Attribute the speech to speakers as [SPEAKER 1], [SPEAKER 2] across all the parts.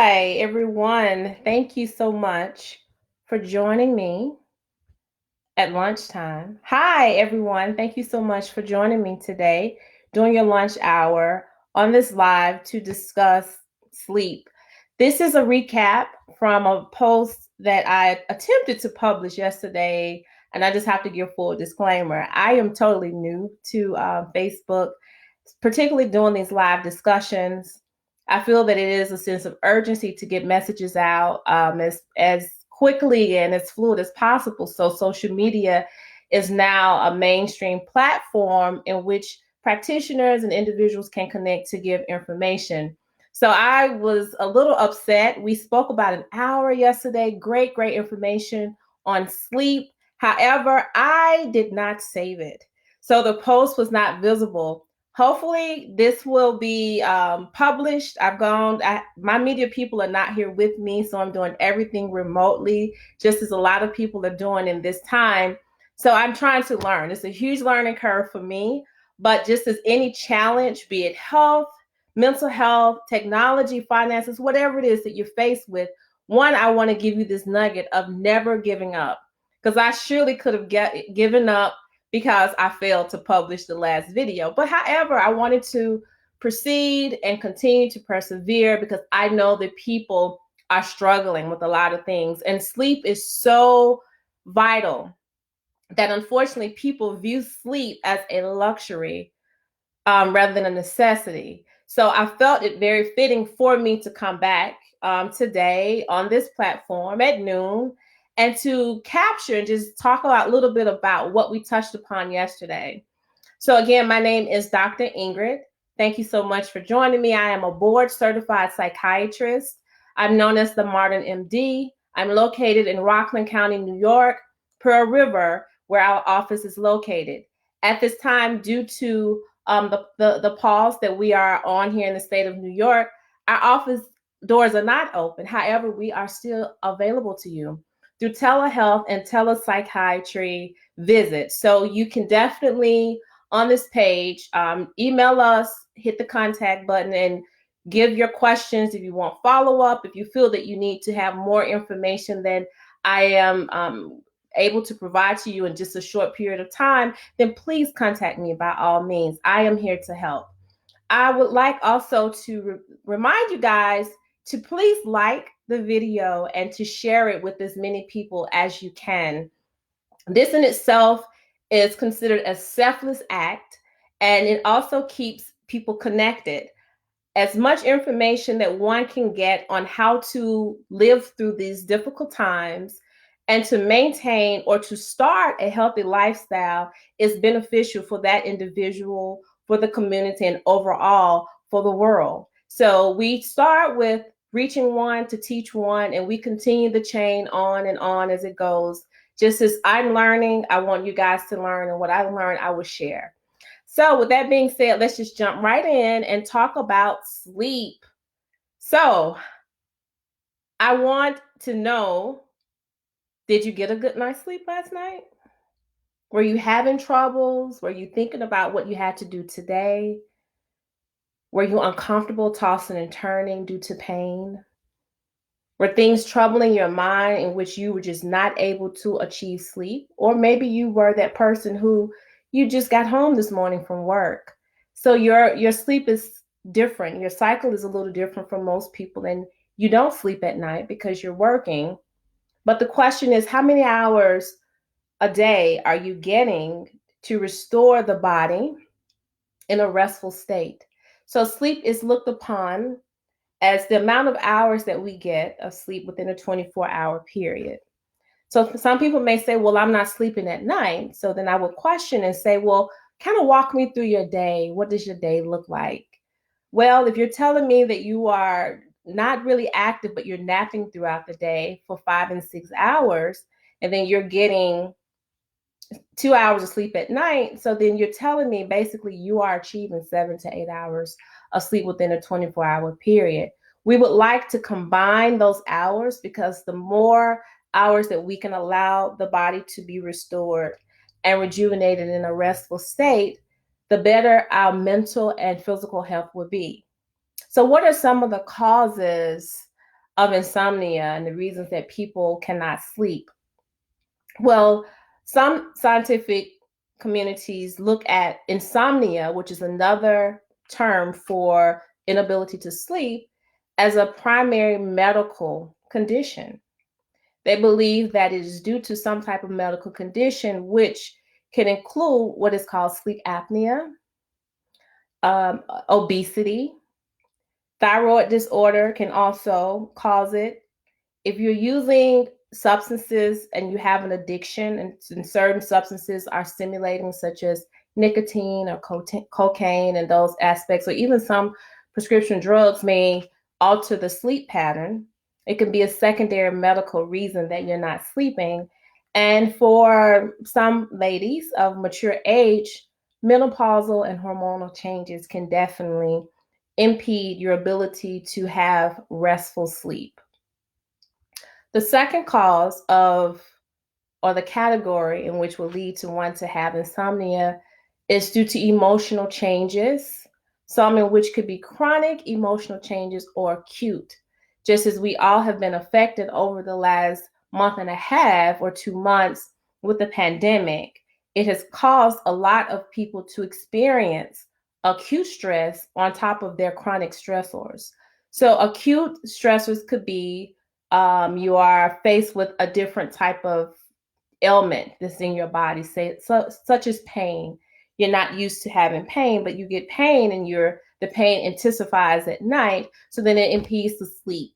[SPEAKER 1] Hi, everyone. Thank you so much for joining me at lunchtime. Hi, everyone. Thank you so much for joining me today during your lunch hour on this live to discuss sleep. This is a recap from a post that I attempted to publish yesterday, and I just have to give full disclaimer. I am totally new to Facebook, particularly doing these live discussions. I feel that it is a sense of urgency to get messages out as quickly and as fluid as possible. So social media is now a mainstream platform in which practitioners and individuals can connect to give information. So I was a little upset. We spoke about an hour yesterday. Great information on sleep. However, I did not save it. So the post was not visible. Hopefully this will be published. My media people are not here with me, so I'm doing everything remotely, just as a lot of people are doing in this time. So I'm trying to learn. It's a huge learning curve for me, but just as any challenge, be it health, mental health, technology, finances, whatever it is that you're faced with, one, I want to give you this nugget of never giving up, because I surely could have given up because I failed to publish the last video. But however, I wanted to proceed and continue to persevere because I know that people are struggling with a lot of things. And sleep is so vital that unfortunately people view sleep as a luxury rather than a necessity. So I felt it very fitting for me to come back today on this platform at noon and to capture and just talk about a little bit about what we touched upon yesterday. So again, my name is Dr. Ingrid. Thank you so much for joining me. I am a board certified psychiatrist. I'm known as the Modern MD. I'm located in Rockland County, New York, Pearl River, where our office is located. At this time, due to the pause that we are on here in the state of New York, our office doors are not open. However, we are still available to you through telehealth and telepsychiatry visits. So you can definitely on this page, email us, hit the contact button, and give your questions if you want follow up. If you feel that you need to have more information than I am able to provide to you in just a short period of time, then please contact me by all means. I am here to help. I would like also to remind you guys to please like the video and to share it with as many people as you can. This in itself is considered a selfless act, and it also keeps people connected. As much information that one can get on how to live through these difficult times and to maintain or to start a healthy lifestyle is beneficial for that individual, for the community, and overall for the world. So we start with reaching one to teach one, and we continue the chain on and on as it goes. Just as I'm learning, I want you guys to learn, and what I learned, I will share. So with that being said, let's just jump right in and talk about sleep. So I want to know, did you get a good night's sleep last night? Were you having troubles? Were you thinking about what you had to do today? Were you uncomfortable tossing and turning due to pain? Were things troubling your mind in which you were just not able to achieve sleep? Or maybe you were that person who you just got home this morning from work. So your sleep is different. Your cycle is a little different from most people, and you don't sleep at night because you're working. But the question is, how many hours a day are you getting to restore the body in a restful state? So sleep is looked upon as the amount of hours that we get of sleep within a 24-hour period. So some people may say, well, I'm not sleeping at night. So then I would question and say, well, kind of walk me through your day. What does your day look like? Well, if you're telling me that you are not really active, but you're napping throughout the day for 5 and 6 hours, and then you're getting 2 hours of sleep at night. So then you're telling me basically you are achieving 7 to 8 hours of sleep within a 24-hour period. We would like to combine those hours because the more hours that we can allow the body to be restored and rejuvenated in a restful state, the better our mental and physical health will be. So what are some of the causes of insomnia and the reasons that people cannot sleep. Well, some scientific communities look at insomnia, which is another term for inability to sleep, as a primary medical condition. They believe that it is due to some type of medical condition, which can include what is called sleep apnea, obesity, thyroid disorder can also cause it. If you're using substances and you have an addiction and certain substances are stimulating, such as nicotine or cocaine and those aspects, or even some prescription drugs may alter the sleep pattern, it can be a secondary medical reason that you're not sleeping. And for some ladies of mature age, menopausal and hormonal changes can definitely impede your ability to have restful sleep. The second cause of, or the category in which will lead to one to have insomnia is due to emotional changes, some in which could be chronic emotional changes or acute. Just as we all have been affected over the last month and a half or 2 months with the pandemic, it has caused a lot of people to experience acute stress on top of their chronic stressors. So acute stressors could be you are faced with a different type of ailment that's in your body, say such as pain. You're not used to having pain, but you get pain and the pain intensifies at night, so then it impedes the sleep.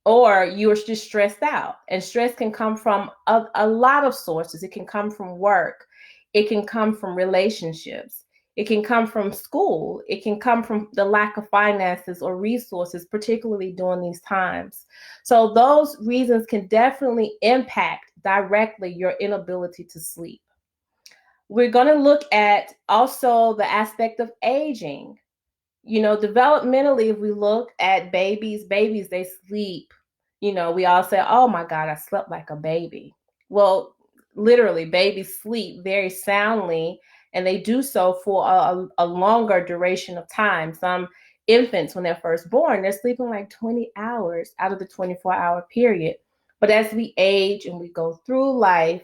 [SPEAKER 1] Or you're just stressed out, and stress can come from a lot of sources. It can come from work, it can come from relationships, it can come from school, it can come from the lack of finances or resources, particularly during these times. So those reasons can definitely impact directly your inability to sleep. We're going to look at also the aspect of aging. Developmentally, if we look at babies, they sleep. We all say, oh my God, I slept like a baby. Well, literally, babies sleep very soundly, and they do so for a longer duration of time. Some infants, when they're first born, they're sleeping like 20 hours out of the 24-hour period. But as we age and we go through life,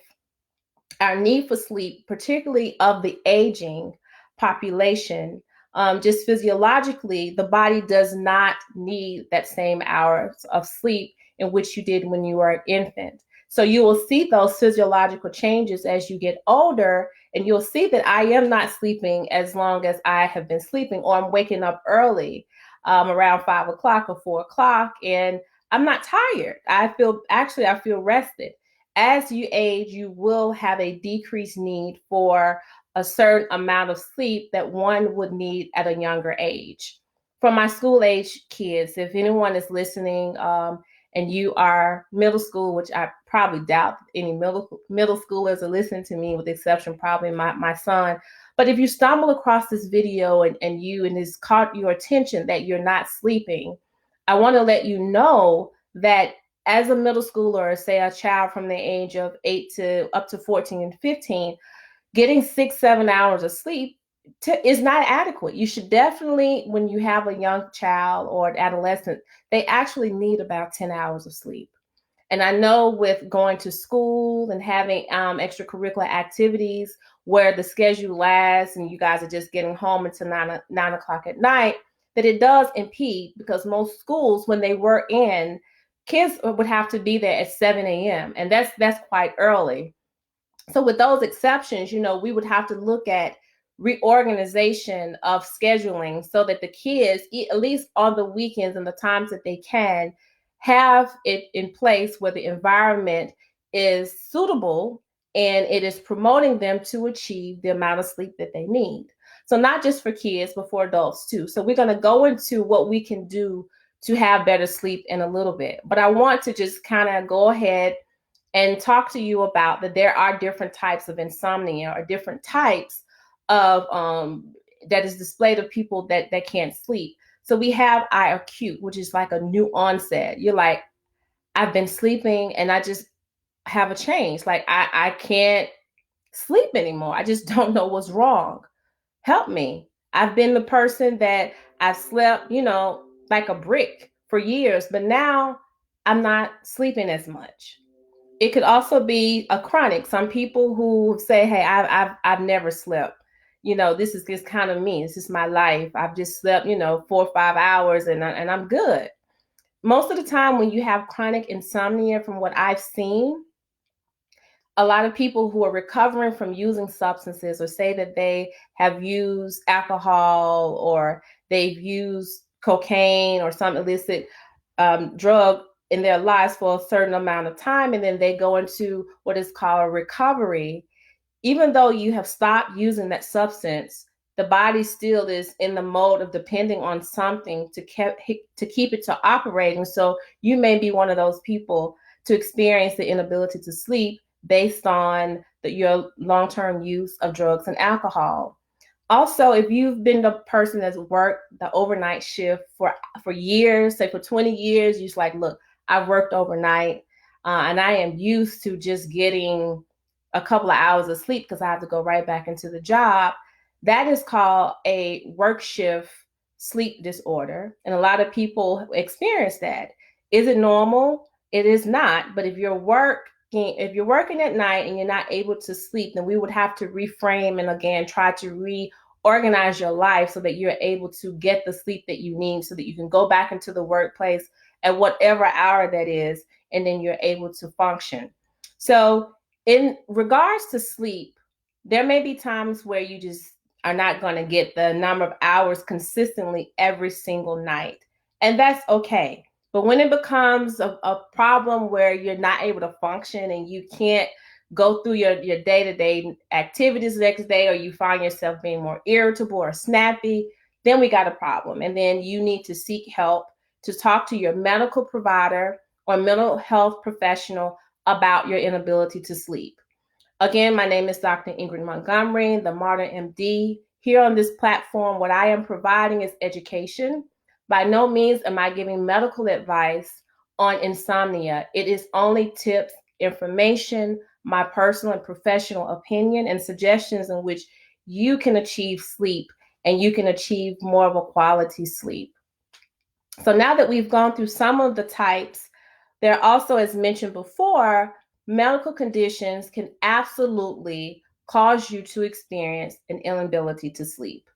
[SPEAKER 1] our need for sleep, particularly of the aging population, just physiologically, the body does not need that same hours of sleep in which you did when you were an infant. So you will see those physiological changes as you get older, and you'll see that I am not sleeping as long as I have been sleeping, or I'm waking up early, around 5 o'clock or 4 o'clock, and I'm not tired. I feel rested. As you age, you will have a decreased need for a certain amount of sleep that one would need at a younger age. For my school age kids, if anyone is listening, and you are middle school, which I probably doubt any middle schoolers are listening to me, with the exception probably my son. But if you stumble across this video and it's caught your attention that you're not sleeping, I want to let you know that as a middle schooler, say a child from the age of 8 to up to 14 and 15, getting 6-7 hours of sleep is not adequate. You should definitely, when you have a young child or an adolescent, they actually need about 10 hours of sleep. And I know with going to school and having extracurricular activities where the schedule lasts and you guys are just getting home until 9 o'clock at night, that it does impede, because most schools, when they were in, kids would have to be there at 7 a.m. And that's quite early. So with those exceptions, we would have to look at reorganization of scheduling so that the kids, at least on the weekends and the times that they can, have it in place where the environment is suitable and it is promoting them to achieve the amount of sleep that they need. So not just for kids, but for adults too. So we're going to go into what we can do to have better sleep in a little bit. But I want to just kind of go ahead and talk to you about that there are different types of insomnia, or different types of that is displayed of people that can't sleep. So we have acute, which is like a new onset. You're like, I've been sleeping and I just have a change. Like I can't sleep anymore. I just don't know what's wrong. Help me. I've been the person that I've slept, like a brick for years, but now I'm not sleeping as much. It could also be a chronic. Some people who say, hey, I've never slept. This is just kind of me. This is my life. I've just slept, 4 or 5 hours and I'm good. Most of the time when you have chronic insomnia, from what I've seen, a lot of people who are recovering from using substances, or say that they have used alcohol or they've used cocaine or some illicit drug in their lives for a certain amount of time, and then they go into what is called a recovery. Even though you have stopped using that substance, the body still is in the mode of depending on something to keep it to operating. So you may be one of those people to experience the inability to sleep based on your long-term use of drugs and alcohol. Also, if you've been the person that's worked the overnight shift for years, say for 20 years, you're just like, look, I've worked overnight and I am used to just getting a couple of hours of sleep because I have to go right back into the job. That is called a work shift sleep disorder. And a lot of people experience that. Is it normal? It is not. But if you're working at night and you're not able to sleep, then we would have to reframe and again try to reorganize your life so that you're able to get the sleep that you need so that you can go back into the workplace at whatever hour that is, and then you're able to function. So in regards to sleep, there may be times where you just are not going to get the number of hours consistently every single night, and that's okay. But when it becomes a problem where you're not able to function and you can't go through your day-to-day activities the next day, or you find yourself being more irritable or snappy, then we got a problem. And then you need to seek help to talk to your medical provider or mental health professional about your inability to sleep. Again, my name is Dr. Ingrid Montgomery, the Modern MD. Here on this platform, what I am providing is education. By no means am I giving medical advice on insomnia. It is only tips, information, my personal and professional opinion, and suggestions in which you can achieve sleep and you can achieve more of a quality sleep. So now that we've gone through some of the types, there are also, as mentioned before, medical conditions can absolutely cause you to experience an inability to sleep.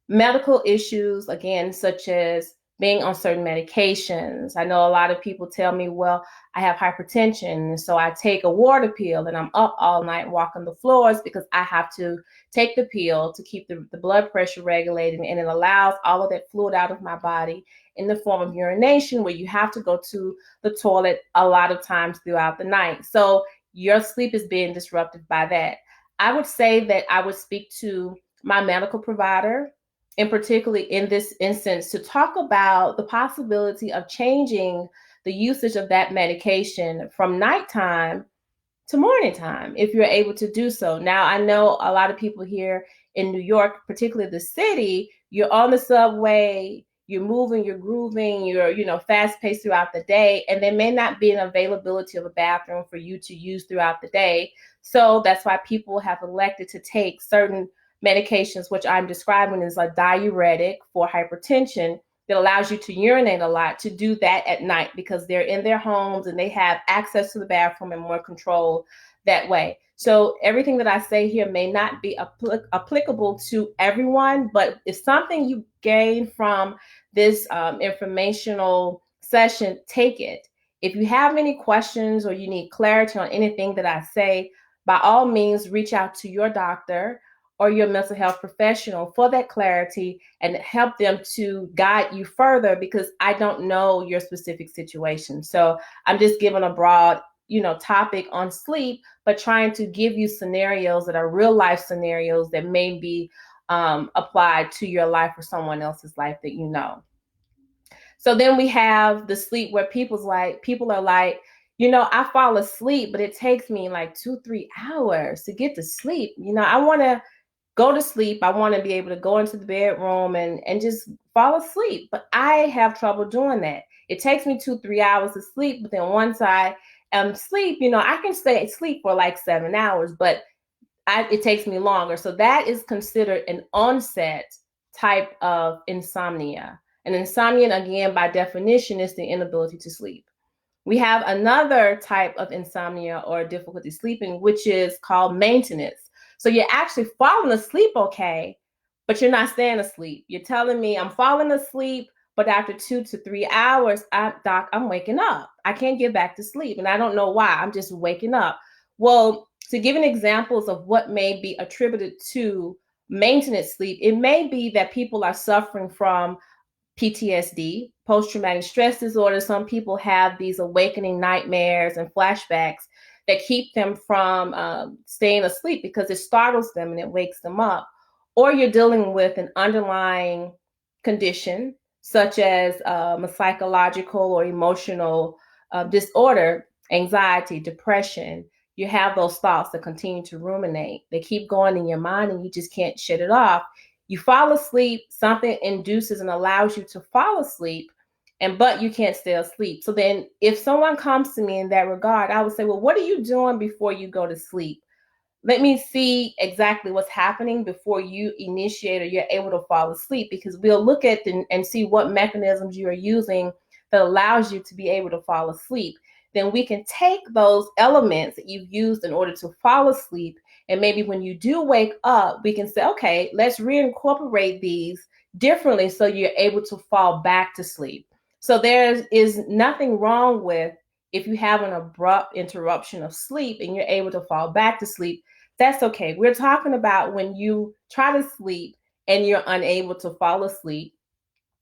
[SPEAKER 1] Medical issues, again, such as being on certain medications. I know a lot of people tell me, well, I have hypertension, so I take a water pill and I'm up all night walking the floors because I have to take the pill to keep the blood pressure regulated, and it allows all of that fluid out of my body in the form of urination, where you have to go to the toilet a lot of times throughout the night. So your sleep is being disrupted by that. I would say that I would speak to my medical provider, and particularly in this instance, to talk about the possibility of changing the usage of that medication from nighttime to morning time, if you're able to do so. Now, I know a lot of people here in New York, particularly the city, you're on the subway, you're moving, you're grooving, you're fast paced throughout the day, and there may not be an availability of a bathroom for you to use throughout the day. So that's why people have elected to take certain medications, which I'm describing as a diuretic for hypertension, that allows you to urinate a lot, to do that at night because they're in their homes and they have access to the bathroom and more control that way. So everything that I say here may not be applicable to everyone, but if something you gain from this informational session, take it. If you have any questions or you need clarity on anything that I say, by all means, reach out to your doctor or your mental health professional for that clarity and help them to guide you further, because I don't know your specific situation. So I'm just giving a broad, topic on sleep, but trying to give you scenarios that are real life scenarios that may be applied to your life or someone else's life that you know. So then we have the sleep where people are like, I fall asleep, but it takes me like 2-3 hours to get to sleep. I want to go to sleep. I want to be able to go into the bedroom and just fall asleep. But I have trouble doing that. It takes me 2-3 hours to sleep. But then once I am asleep, I can stay asleep for like 7 hours, but it takes me longer. So that is considered an onset type of insomnia. And insomnia, again, by definition, is the inability to sleep. We have another type of insomnia or difficulty sleeping, which is called maintenance. So you're actually falling asleep okay, but you're not staying asleep. You're telling me I'm falling asleep, but after 2 to 3 hours, doc, I'm waking up. I can't get back to sleep, and I don't know why. I'm just waking up. Well, to give an examples of what may be attributed to maintenance sleep, it may be that people are suffering from PTSD, post traumatic stress disorder. Some people have these awakening nightmares and flashbacks that keep them from staying asleep because it startles them and it wakes them up. Or you're dealing with an underlying condition, such as a psychological or emotional disorder, anxiety, depression. You have those thoughts that continue to ruminate. They keep going in your mind and you just can't shut it off. You fall asleep, something induces and allows you to fall asleep, but you can't stay asleep. So then if someone comes to me in that regard, I would say, well, what are you doing before you go to sleep? Let me see exactly what's happening before you initiate or you're able to fall asleep, because we'll look at and see what mechanisms you are using that allows you to be able to fall asleep. Then we can take those elements that you've used in order to fall asleep, and maybe when you do wake up, we can say, okay, let's reincorporate these differently so you're able to fall back to sleep. So there is nothing wrong with if you have an abrupt interruption of sleep and you're able to fall back to sleep. That's okay. We're talking about when you try to sleep and you're unable to fall asleep,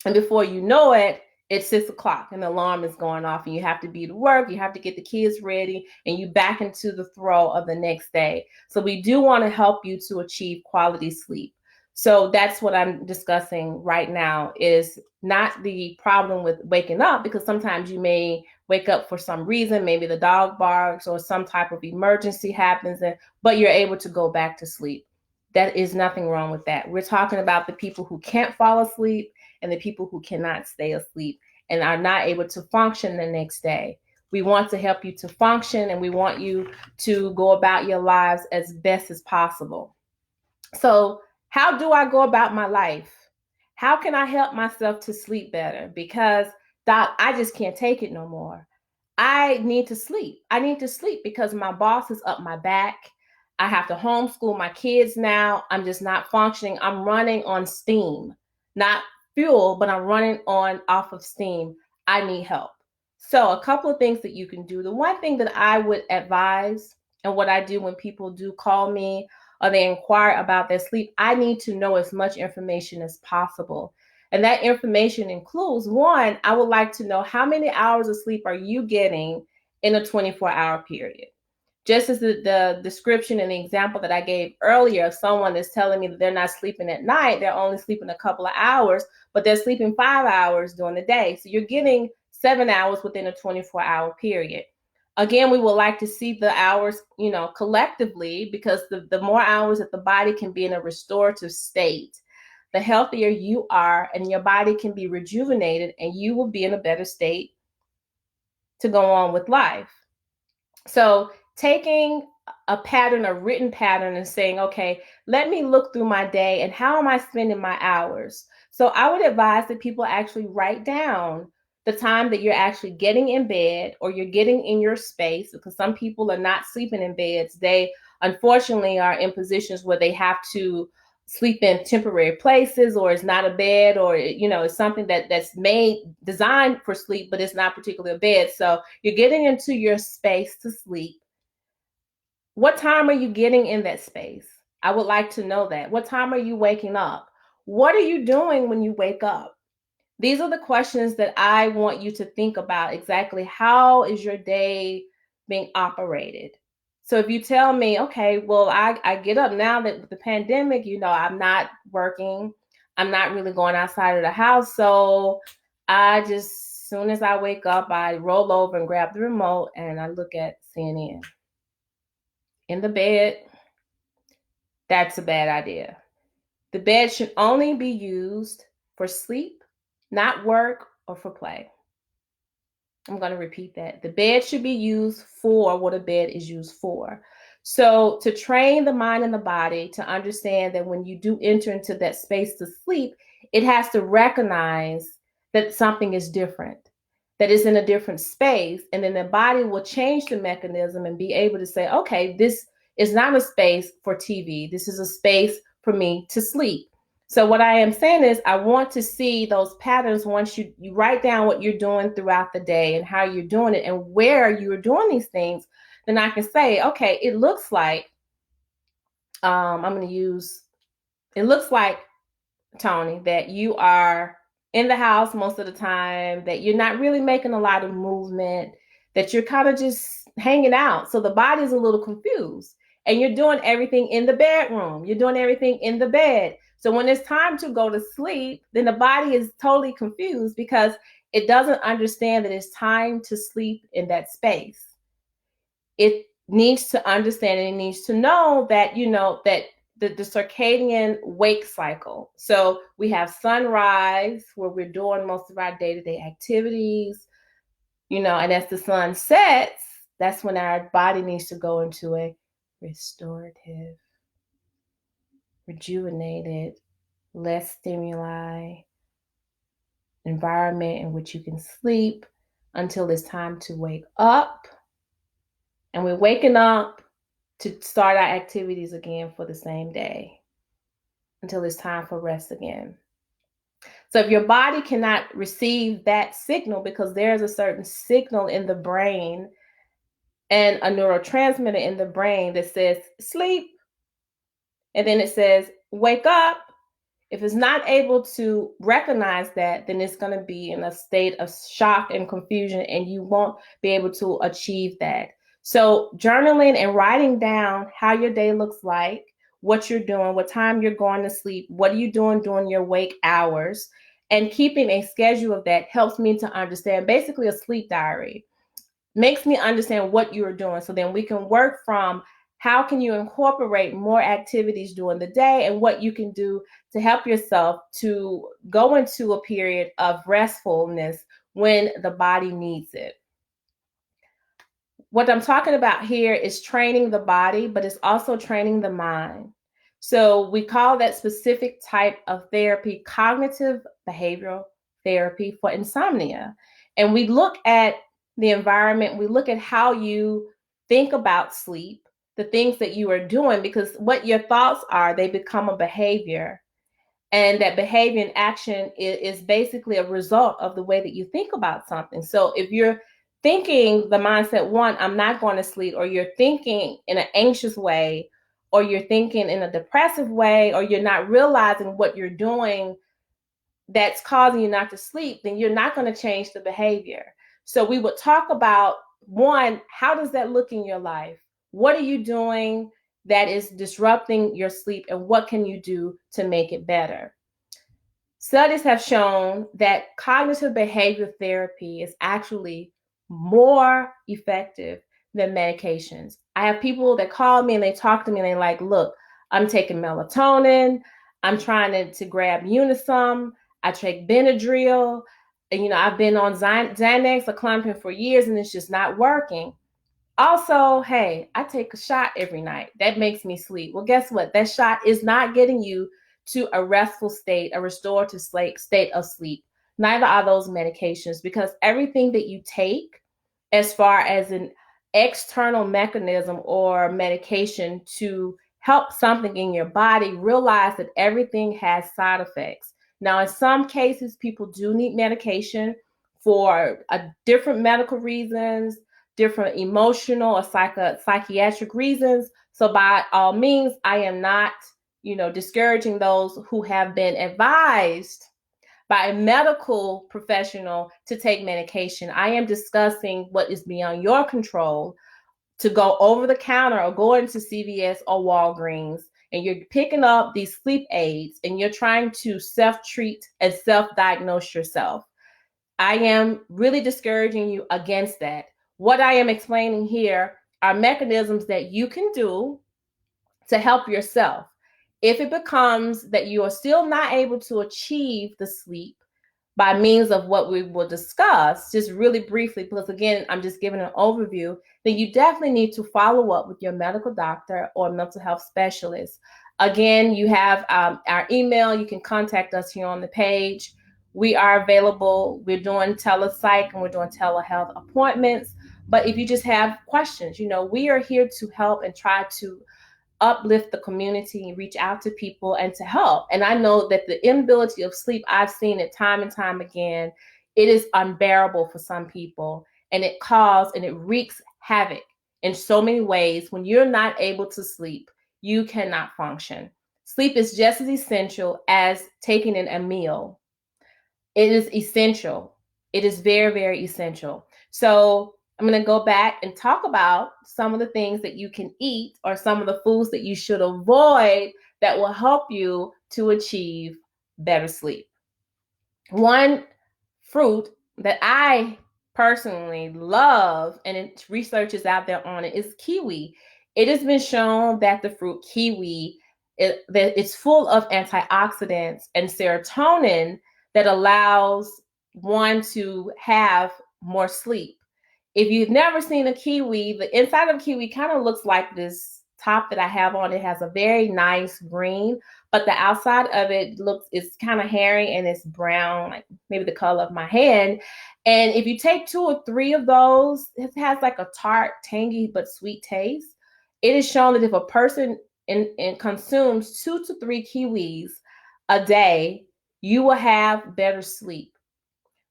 [SPEAKER 1] and before you know it, it's 6 o'clock and the alarm is going off and you have to be to work, you have to get the kids ready, and you back into the throw of the next day. So we do want to help you to achieve quality sleep. So that's what I'm discussing right now, is not the problem with waking up, because sometimes you may wake up for some reason, maybe the dog barks or some type of emergency happens, but you're able to go back to sleep. That is nothing wrong with that. We're talking about the people who can't fall asleep and the people who cannot stay asleep and are not able to function the next day. We want to help you to function, and we want you to go about your lives as best as possible. So, how do I go about my life? How can I help myself to sleep better? Because, Doc, I just can't take it no more. I need to sleep. I need to sleep because my boss is up my back. I have to homeschool my kids now. I'm just not functioning. I'm running on steam, not fuel, but I'm running on off of steam. I need help. So, a couple of things that you can do. The one thing that I would advise, and what I do when people do call me or they inquire about their sleep, I need to know as much information as possible. And that information includes, one, I would like to know how many hours of sleep are you getting in a 24-hour period. Just as the description and the example that I gave earlier, if someone is telling me that they're not sleeping at night, they're only sleeping a couple of hours, but they're sleeping 5 hours during the day. So you're getting 7 hours within a 24-hour period. Again, we would like to see the hours, collectively, because the more hours that the body can be in a restorative state, the healthier you are, and your body can be rejuvenated, and you will be in a better state to go on with life. So taking a pattern, a written pattern, and saying, okay, let me look through my day and how am I spending my hours? So I would advise that people actually write down the time that you're actually getting in bed or you're getting in your space, because some people are not sleeping in beds. They unfortunately are in positions where they have to sleep in temporary places, or it's not a bed, or it's something that's designed for sleep, but it's not particularly a bed. So you're getting into your space to sleep. What time are you getting in that space? I would like to know that. What time are you waking up? What are you doing when you wake up? These are the questions that I want you to think about. Exactly how is your day being operated? So if you tell me, okay, well, I get up now that with the pandemic, I'm not working. I'm not really going outside of the house. So I just, as soon as I wake up, I roll over and grab the remote and I look at CNN. In the bed, that's a bad idea. The bed should only be used for sleep, not work or for play. I'm going to repeat that. The bed should be used for what a bed is used for. So to train the mind and the body to understand that when you do enter into that space to sleep, it has to recognize that something is different. that is in a different space. And then the body will change the mechanism and be able to say, okay, this is not a space for TV. This is a space for me to sleep. So what I am saying is I want to see those patterns once you write down what you're doing throughout the day and how you're doing it and where you're doing these things. Then I can say, okay, it looks like, it looks like, Tony, that you are in the house most of the time, that you're not really making a lot of movement, that you're kind of just hanging out. So the body's a little confused. And you're doing everything in the bedroom. You're doing everything in the bed. So when it's time to go to sleep, then the body is totally confused because it doesn't understand that it's time to sleep in that space. It needs to understand and it needs to know that, that the circadian wake cycle. So we have sunrise where we're doing most of our day-to-day activities, and as the sun sets, that's when our body needs to go into a restorative, rejuvenated, less stimuli environment in which you can sleep until it's time to wake up. And we're waking up to start our activities again for the same day until it's time for rest again. So if your body cannot receive that signal, because there's a certain signal in the brain and a neurotransmitter in the brain that says sleep, and then it says wake up. If it's not able to recognize that, then it's going to be in a state of shock and confusion, and you won't be able to achieve that. So journaling and writing down how your day looks like, what you're doing, what time you're going to sleep, what are you doing during your wake hours, and keeping a schedule of that helps me to understand, basically a sleep diary, makes me understand what you are doing. So then we can work from how can you incorporate more activities during the day and what you can do to help yourself to go into a period of restfulness when the body needs it. What I'm talking about here is training the body, but it's also training the mind. So we call that specific type of therapy cognitive behavioral therapy for insomnia. And we look at the environment, we look at how you think about sleep, the things that you are doing, because what your thoughts are, they become a behavior. And that behavior and action is basically a result of the way that you think about something. So if you're thinking the mindset, one, I'm not going to sleep, or you're thinking in an anxious way, or you're thinking in a depressive way, or you're not realizing what you're doing that's causing you not to sleep, then you're not going to change the behavior. So we would talk about, one, how does that look in your life? What are you doing that is disrupting your sleep, and what can you do to make it better? Studies have shown that cognitive behavior therapy is actually more effective than medications. I have people that call me and they talk to me and they're like, look, I'm taking melatonin, I'm trying to grab Unisum, I take Benadryl, and I've been on Xanax or Klonopin for years and it's just not working. Also, hey, I take a shot every night. That makes me sleep. Well, guess what? That shot is not getting you to a restful state, a restorative state of sleep. Neither are those medications, because everything that you take as far as an external mechanism or medication to help something in your body, realize that everything has side effects. Now, in some cases, people do need medication for different medical reasons, different emotional or psychiatric reasons. So by all means, I am not, discouraging those who have been advised by a medical professional to take medication. I am discussing what is beyond your control, to go over the counter or go into CVS or Walgreens, and you're picking up these sleep aids and you're trying to self-treat and self-diagnose yourself. I am really discouraging you against that. What I am explaining here are mechanisms that you can do to help yourself. If it becomes that you are still not able to achieve the sleep by means of what we will discuss, just really briefly, because again, I'm just giving an overview, then you definitely need to follow up with your medical doctor or mental health specialist. Again, you have our email. You can contact us here on the page. We are available. We're doing telepsych and we're doing telehealth appointments. But if you just have questions, we are here to help and try to uplift the community and reach out to people and to help. And I know that the inability of sleep, I've seen it time and time again, it is unbearable for some people, and it wreaks havoc in so many ways. When you're not able to sleep, you cannot function. Sleep is just as essential as taking in a meal. It is essential. It is very, very essential. So I'm going to go back and talk about some of the things that you can eat or some of the foods that you should avoid that will help you to achieve better sleep. One fruit that I personally love, and research is out there on it, is kiwi. It has been shown that the fruit kiwi, that it's full of antioxidants and serotonin that allows one to have more sleep. If you've never seen a kiwi, the inside of a kiwi kind of looks like this top that I have on. It has a very nice green, but the outside of it it's kind of hairy and it's brown, like maybe the color of my hand. And if you take 2 or 3 of those, it has like a tart, tangy, but sweet taste. It is shown that if a person consumes 2 to 3 kiwis a day, you will have better sleep.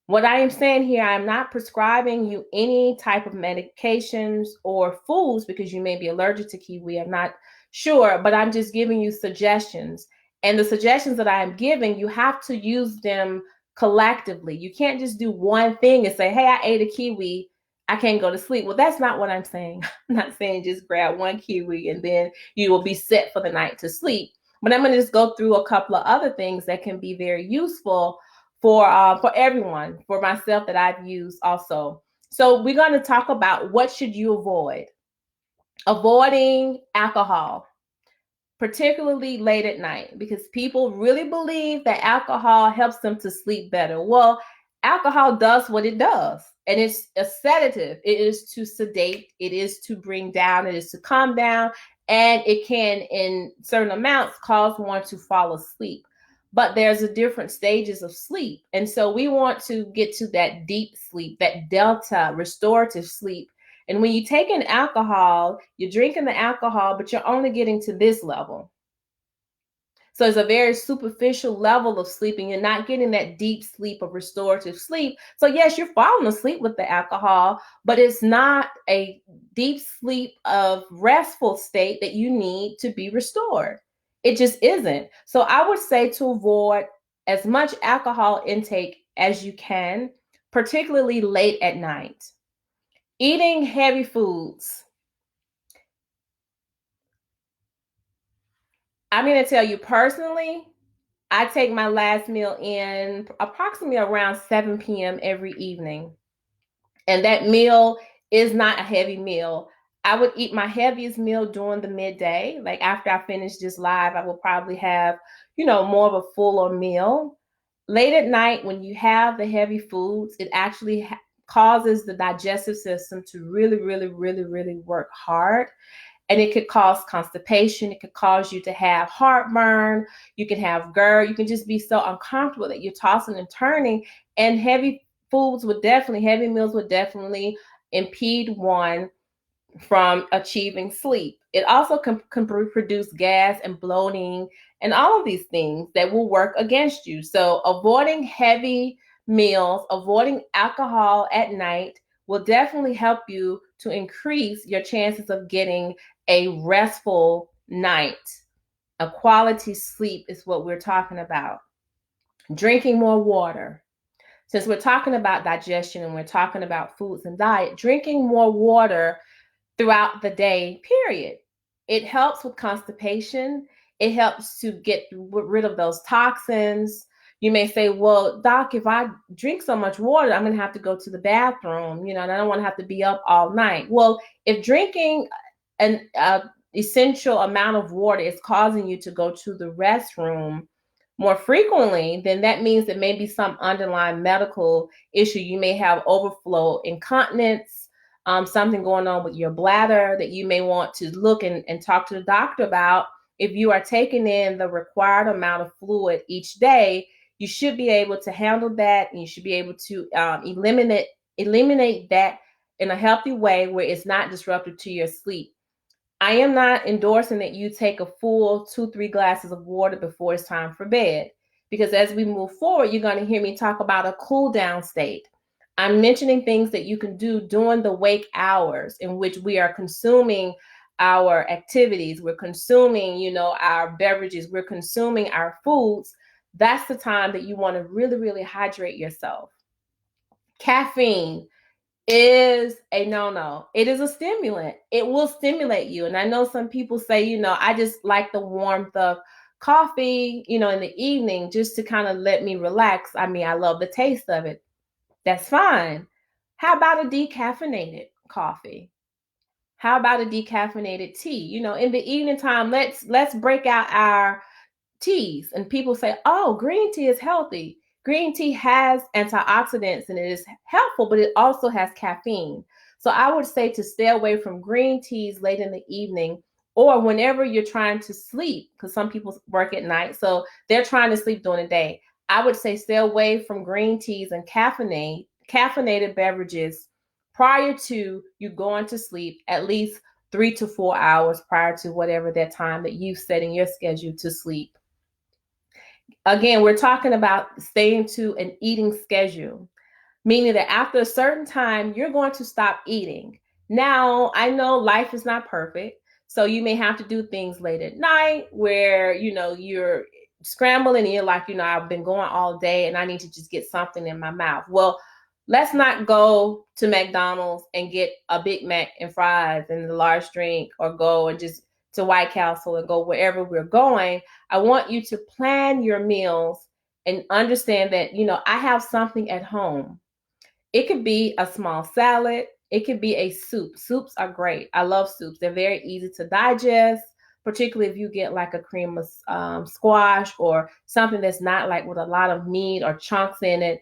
[SPEAKER 1] What I am saying here, I'm not prescribing you any type of medications or foods because you may be allergic to kiwi. I'm not sure, but I'm just giving you suggestions. And the suggestions that I am giving, you have to use them collectively. You can't just do one thing and say, hey, I ate a kiwi, I can't go to sleep. Well, that's not what I'm saying. I'm not saying just grab one kiwi and then you will be set for the night to sleep. But I'm going to just go through a couple of other things that can be very useful for everyone, for myself, that I've used also. So we're going to talk about what should you avoid. Avoiding alcohol, particularly late at night, because people really believe that alcohol helps them to sleep better. Well, alcohol does what it does, and it's a sedative. It is to sedate, it is to bring down, it is to calm down, and it can, in certain amounts, cause one to fall asleep. But there's a different stages of sleep. And so we want to get to that deep sleep, that delta restorative sleep. And when you take in alcohol, you're drinking the alcohol, but you're only getting to this level. So it's a very superficial level of sleeping. You're not getting that deep sleep of restorative sleep. So yes, you're falling asleep with the alcohol, but it's not a deep sleep of restful state that you need to be restored. It just isn't. So I would say to avoid as much alcohol intake as you can, particularly late at night. Eating heavy foods. I'm going to tell you personally, I take my last meal in approximately around 7 p.m. every evening. And that meal is not a heavy meal. I would eat my heaviest meal during the midday. Like after I finish this live, I will probably have, more of a fuller meal. Late at night, when you have the heavy foods, it actually causes the digestive system to really, really, really, really work hard. And it could cause constipation. It could cause you to have heartburn. You can have GERD. You can just be so uncomfortable that you're tossing and turning. And heavy meals would definitely impede one from achieving sleep. It also can produce gas and bloating and all of these things that will work against you. So avoiding heavy meals, avoiding alcohol at night will definitely help you to increase your chances of getting a restful night. A quality sleep is what we're talking about. Drinking more water. Since we're talking about digestion and we're talking about foods and diet, drinking more water throughout the day, period. It helps with constipation. It helps to get rid of those toxins. You may say, well, doc, if I drink so much water, I'm going to have to go to the bathroom, and I don't want to have to be up all night. Well, if drinking an essential amount of water is causing you to go to the restroom more frequently, then that means that maybe some underlying medical issue. You may have overflow incontinence, something going on with your bladder that you may want to look and talk to the doctor about. If you are taking in the required amount of fluid each day, you should be able to handle that, and you should be able to eliminate that in a healthy way where it's not disruptive to your sleep. I am not endorsing that you take a full 2-3 glasses of water before it's time for bed, because as we move forward, you're going to hear me talk about a cool down state. I'm mentioning things that you can do during the wake hours in which we are consuming our activities, we're consuming, our beverages, we're consuming our foods. That's the time that you want to really, really hydrate yourself. Caffeine is a no-no. It is a stimulant. It will stimulate you. And I know some people say, I just like the warmth of coffee, in the evening just to kind of let me relax. I mean, I love the taste of it. That's fine. How about a decaffeinated coffee? How about a decaffeinated tea? In the evening time, let's break out our teas. And people say, oh, green tea is healthy. Green tea has antioxidants and it is helpful, but it also has caffeine. So I would say to stay away from green teas late in the evening or whenever you're trying to sleep, because some people work at night, so they're trying to sleep during the day. I would say stay away from green teas and caffeinated beverages prior to you going to sleep, at least 3 to 4 hours prior to whatever that time that you've set in your schedule to sleep. Again, we're talking about staying to an eating schedule, meaning that after a certain time, you're going to stop eating. Now, I know life is not perfect, so you may have to do things late at night where, you're scrambling and you're like, I've been going all day and I need to just get something in my mouth. Well, let's not go to McDonald's and get a Big Mac and fries and a large drink, or go and just to White Castle and go wherever we're going. I want you to plan your meals and understand that, I have something at home. It could be a small salad. It could be a soup. Soups are great. I love soups. They're very easy to digest, particularly if you get like a cream of squash or something that's not like with a lot of meat or chunks in it.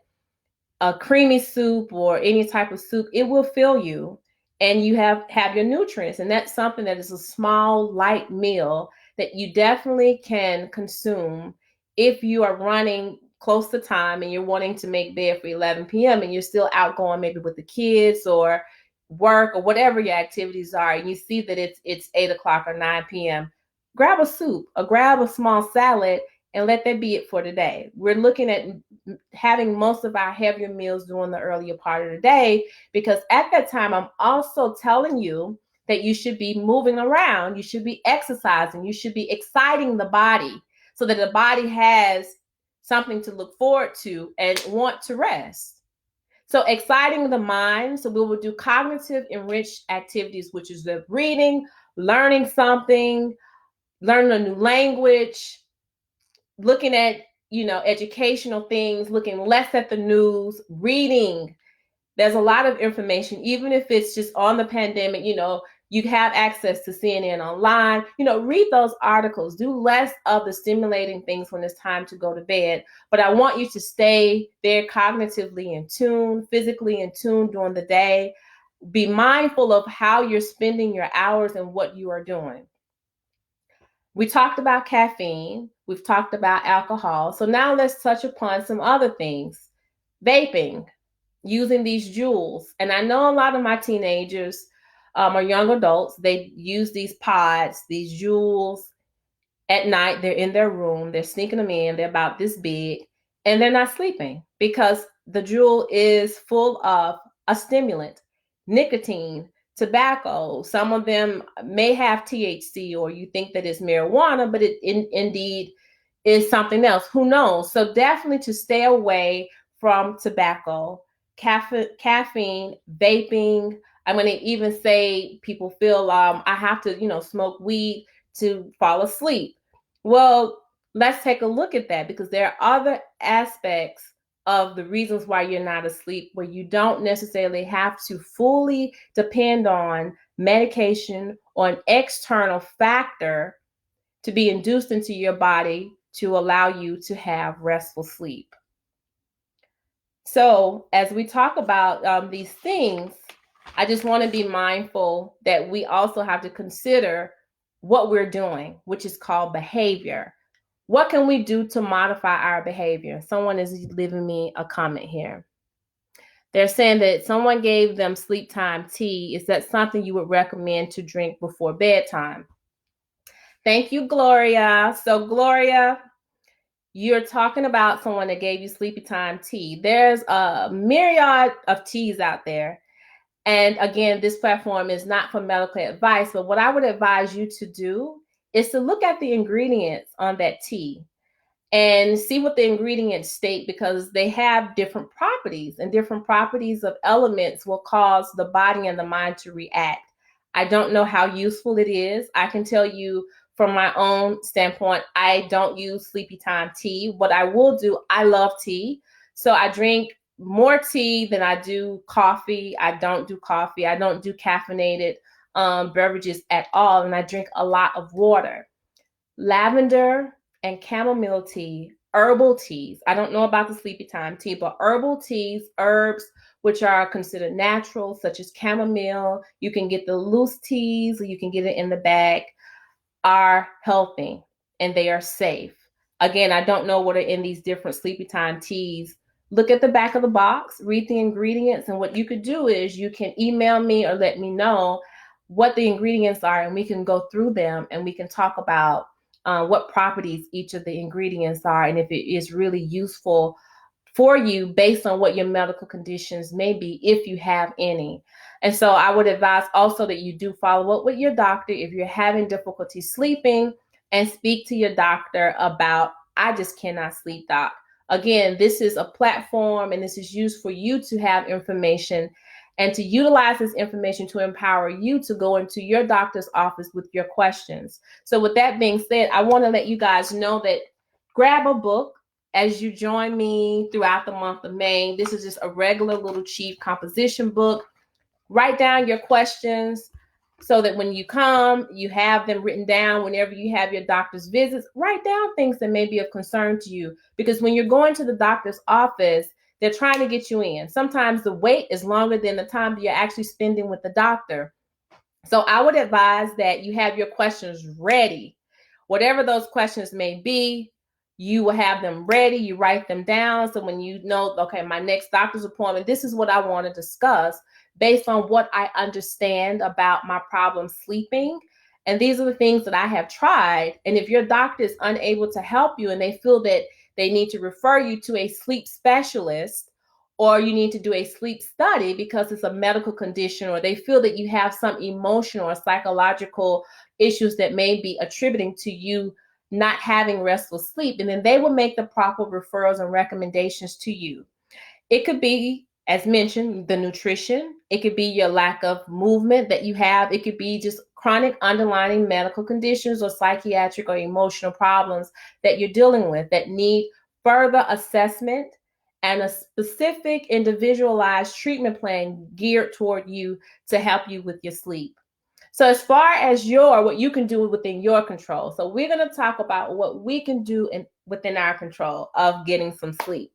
[SPEAKER 1] A creamy soup or any type of soup, it will fill you and you have your nutrients. And that's something that is a small, light meal that you definitely can consume if you are running close to time and you're wanting to make bed for 11 p.m. and you're still out going maybe with the kids or work or whatever your activities are, and you see that it's 8 o'clock or 9 p.m. Grab a soup or grab a small salad and let that be it for today. We're looking at having most of our heavier meals during the earlier part of the day, because at that time, I'm also telling you that you should be moving around, you should be exercising, you should be exciting the body so that the body has something to look forward to and want to rest. So exciting the mind. So we will do cognitive enriched activities, which is the reading, learning something, learning a new language, looking at, educational things, looking less at the news, reading. There's a lot of information, even if it's just on the pandemic, you have access to CNN online, read those articles, do less of the stimulating things when it's time to go to bed. But I want you to stay there cognitively in tune, physically in tune during the day. Be mindful of how you're spending your hours and what you are doing. We talked about caffeine. We've talked about alcohol. So now let's touch upon some other things. Vaping, using these Juuls. And I know a lot of my teenagers or young adults, they use these pods, these Juuls at night. They're in their room. They're sneaking them in. They're about this big. And they're not sleeping because the Juul is full of a stimulant, nicotine, tobacco. Some of them may have THC, or you think that it's marijuana, but it indeed is something else. Who knows? So definitely to stay away from tobacco, caffeine, vaping. I'm going to even say people feel I have to, smoke weed to fall asleep. Well, let's take a look at that, because there are other aspects of the reasons why you're not asleep where you don't necessarily have to fully depend on medication or an external factor to be induced into your body to allow you to have restful sleep. So as we talk about these things, I just want to be mindful that we also have to consider what we're doing, which is called behavior. What can we do to modify our behavior? Someone is leaving me a comment here. They're saying that someone gave them sleep time tea. Is that something you would recommend to drink before bedtime? Thank you, Gloria. So, Gloria, you're talking about someone that gave you sleepy time tea. There's a myriad of teas out there. And again, this platform is not for medical advice, but what I would advise you to do is to look at the ingredients on that tea and see what the ingredients state, because they have different properties, and different properties of elements will cause the body and the mind to react. I don't know how useful it is. I can tell you from my own standpoint, I don't use sleepy time tea. What I will do, I love tea. So I drink more tea than I do coffee. I don't do coffee. I don't do caffeinated beverages at all. And I drink a lot of water. Lavender and chamomile tea, herbal teas. I don't know about the sleepy time tea, but herbal teas, herbs which are considered natural, such as chamomile. You can get the loose teas, or you can get it in the bag, are helping and they are safe. Again, I don't know what are in these different sleepy time teas. Look at the back of the box, read the ingredients, and what you could do is you can email me or let me know what the ingredients are, and we can go through them and we can talk about what properties each of the ingredients are, and if it is really useful for you based on what your medical conditions may be, if you have any. And so I would advise also that you do follow up with your doctor if you're having difficulty sleeping, and speak to your doctor about, I just cannot sleep, doc. Again, this is a platform and this is used for you to have information and to utilize this information to empower you to go into your doctor's office with your questions. So with that being said, I want to let you guys know that grab a book as you join me throughout the month of May. This is just a regular little cheap composition book. Write down your questions so that when you come, you have them written down. Whenever you have your doctor's visits, write down things that may be of concern to you. Because when you're going to the doctor's office, they're trying to get you in. Sometimes the wait is longer than the time that you're actually spending with the doctor. So I would advise that you have your questions ready. Whatever those questions may be, you will have them ready. You write them down. So when you know, okay, my next doctor's appointment, this is what I want to discuss based on what I understand about my problem sleeping. And these are the things that I have tried. And if your doctor is unable to help you and they feel that they need to refer you to a sleep specialist, or you need to do a sleep study because it's a medical condition, or they feel that you have some emotional or psychological issues that may be attributing to you not having restful sleep, and then they will make the proper referrals and recommendations to you. It could be, as mentioned, the nutrition. It could be your lack of movement that you have. It could be just chronic underlying medical conditions or psychiatric or emotional problems that you're dealing with that need further assessment and a specific individualized treatment plan geared toward you to help you with your sleep. So as far as what you can do within your control. So we're going to talk about what we can do within our control of getting some sleep.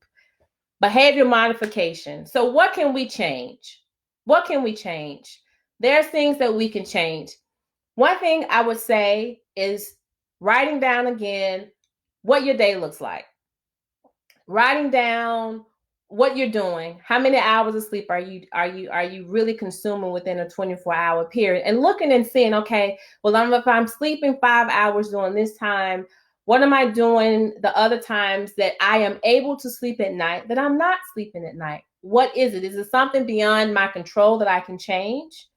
[SPEAKER 1] Behavior modification. So what can we change? What can we change? There's things that we can change. One thing I would say is writing down again what your day looks like. Writing down what you're doing, how many hours of sleep are you really consuming within a 24-hour period, and looking and seeing, okay, well, if I'm sleeping 5 hours during this time, what am I doing the other times that I am able to sleep at night that I'm not sleeping at night? What is it? Is it something beyond my control that I can change?